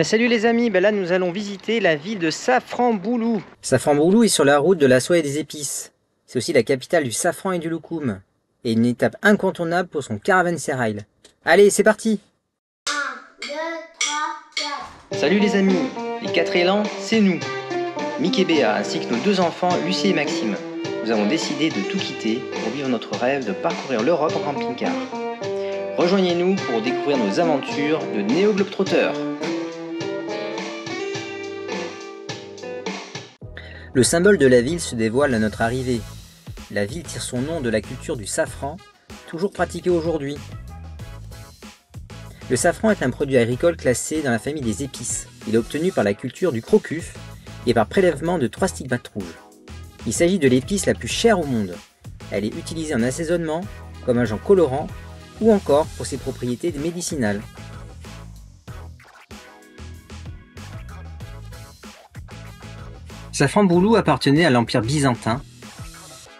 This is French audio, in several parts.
Salut les amis, là nous allons visiter la ville de Safranboulouh. Safranboulouh est sur la route de la soie et des épices. C'est aussi la capitale du safran et du loukoum, et une étape incontournable pour son caravansérail. Allez, c'est parti! 1, 2, 3, 4. Salut les amis, les 4 élans, c'est nous, Mick et Béa, ainsi que nos 2 enfants, Lucie et Maxime. Nous avons décidé de tout quitter pour vivre notre rêve de parcourir l'Europe en camping-car. Rejoignez-nous pour découvrir nos aventures de néo-globetrotters. Le symbole de la ville se dévoile à notre arrivée. La ville tire son nom de la culture du safran, toujours pratiquée aujourd'hui. Le safran est un produit agricole classé dans la famille des épices. Il est obtenu par la culture du crocus et par prélèvement de 3 stigmates rouges. Il s'agit de l'épice la plus chère au monde. Elle est utilisée en assaisonnement, comme agent colorant, ou encore pour ses propriétés médicinales. Safranboulouh appartenait à l'Empire byzantin,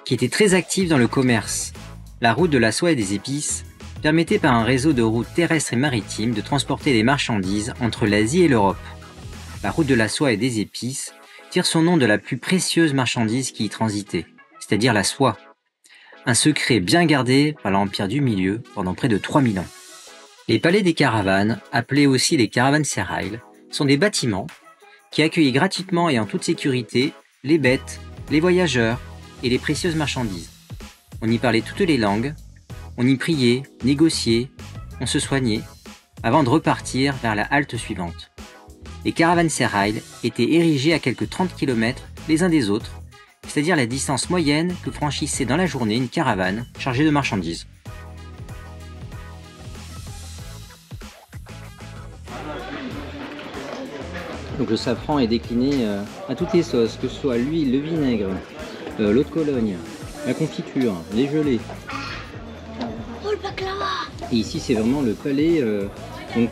qui était très actif dans le commerce. La route de la soie et des épices permettait par un réseau de routes terrestres et maritimes de transporter des marchandises entre l'Asie et l'Europe. La route de la soie et des épices tire son nom de la plus précieuse marchandise qui y transitait, c'est-à-dire la soie. Un secret bien gardé par l'Empire du Milieu pendant près de 3000 ans. Les palais des caravanes, appelés aussi les caravansérails, sont des bâtiments qui accueillent gratuitement et en toute sécurité les bêtes, les voyageurs et les précieuses marchandises. On y parlait toutes les langues, on y priait, négociait, on se soignait, avant de repartir vers la halte suivante. Les caravansérails étaient érigés à quelques 30 km les uns des autres, c'est-à-dire la distance moyenne que franchissait dans la journée une caravane chargée de marchandises. Donc le safran est décliné à toutes les sauces, que ce soit l'huile, le vinaigre, l'eau de Cologne, la confiture, les gelées. Oh, le baklava! Et ici c'est vraiment le palais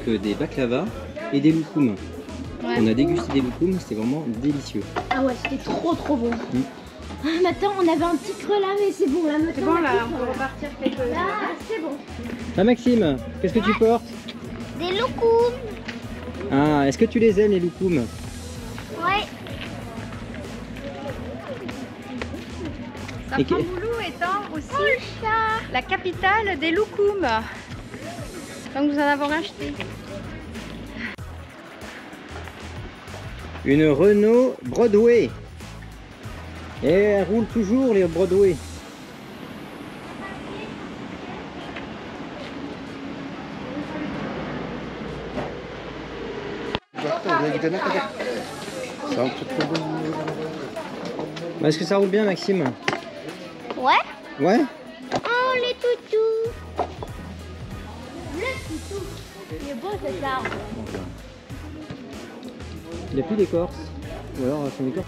des baklavas et des loukoums. Ouais. On a dégusté des loukoums, c'était vraiment délicieux. Ah ouais, c'était trop bon. Ah, maintenant on avait un petit creux là, mais c'est bon là. C'est bon là, on peut repartir quelques jours. Là, c'est bon. Ah Maxime, qu'est-ce que tu portes? Des loukoums. Ah, est-ce que tu les aimes les loukoums? Ouais. Safranboulouh étant aussi la capitale des loukoums. Donc nous en avons acheté. Une Renault Broadway. Et elle roule toujours les Broadway. Est-ce que ça roule bien Maxime? Ouais. Ouais. Oh les toutous. Le toutou. Il est beau cet arbre. Il n'y a plus d'écorce. Ou alors son écorce.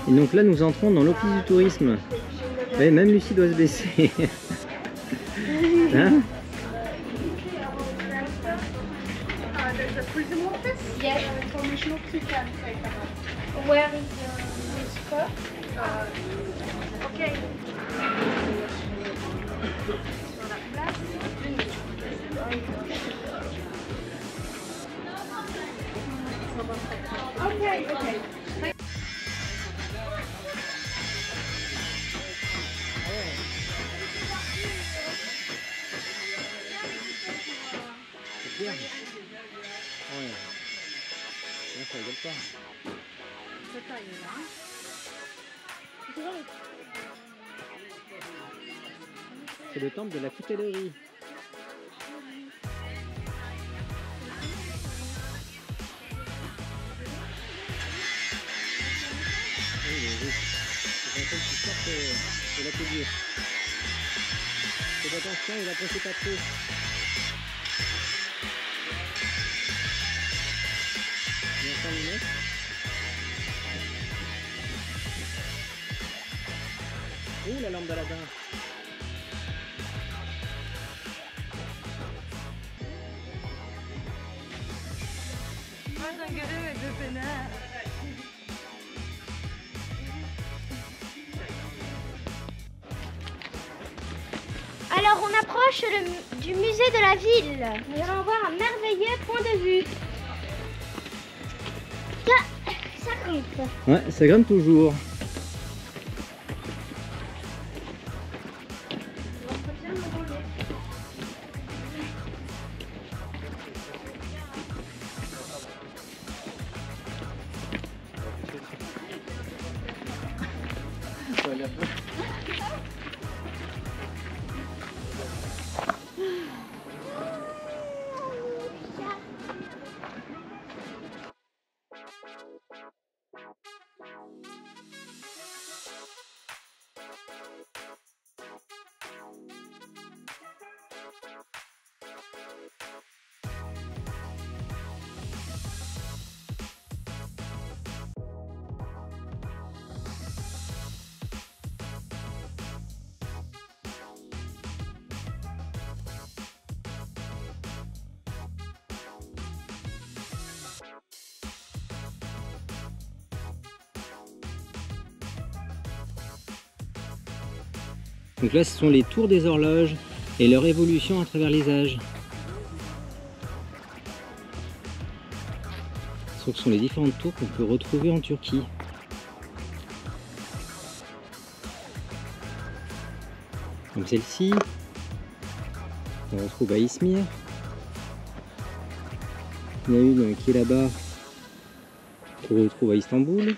Et donc là, nous entrons dans l'office du tourisme. Et même Lucie doit se baisser. Hein? Yes, informational ticket. Where is the scope? Okay. Okay, okay. Ouais. Là, ça rigole pas. C'est le temple de la coutellerie. Oui, les enfants qui sortent de l'atelier. Faites attention, il approche pas trop. Oh, la lampe d'Aladin. Alors on approche du musée de la ville. Nous allons voir un merveilleux point de vue. Ça grimpe. Ouais, ça grimpe toujours. Donc là, ce sont les tours des horloges et leur évolution à travers les âges. Ce sont les différentes tours qu'on peut retrouver en Turquie. Comme celle-ci, on retrouve à Izmir. Il y en a une qui est là-bas, qu'on retrouve à Istanbul.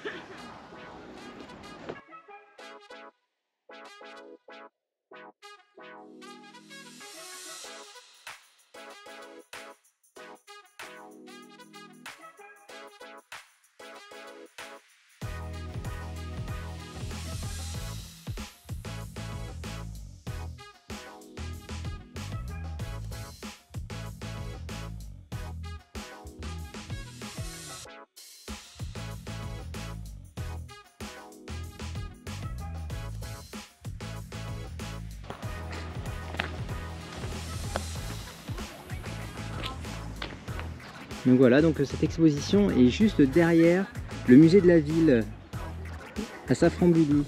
Donc voilà, donc cette exposition est juste derrière le musée de la ville à Safranbolu.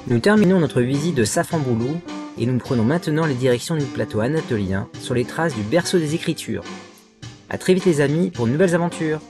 Nous terminons notre visite de Safranbolu et nous prenons maintenant les directions du plateau anatolien sur les traces du berceau des Écritures. A très vite les amis pour de nouvelles aventures.